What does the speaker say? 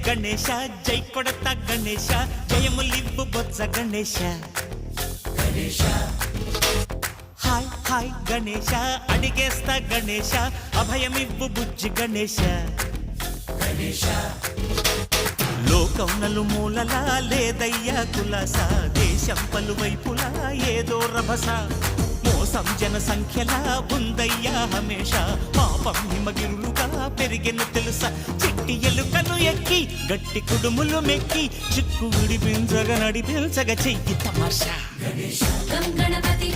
గణేశ జై కొడత గణేశ జయములివ్వు బొజ్జ Ganesha hi hi Ganesha అడిగేస్తా Ganesha అభయమివ్వు బుజ్జి గణేశ లోకం నలుమూలలా లేదయ్యా కులాస దేశం పలువైపులా ఏదో రభస మోసం జన సంఖ్యలా ఉందయ్యా హమేష పాపం హిమగిరులుగా పెరిగిన తెలుసా చెట్టి ఎలుకను ఎక్కి గట్టి కుడుములు మెక్కి చిక్కు విడిపించగా నడిపించగా చెయ్యి తమాషా గణపతి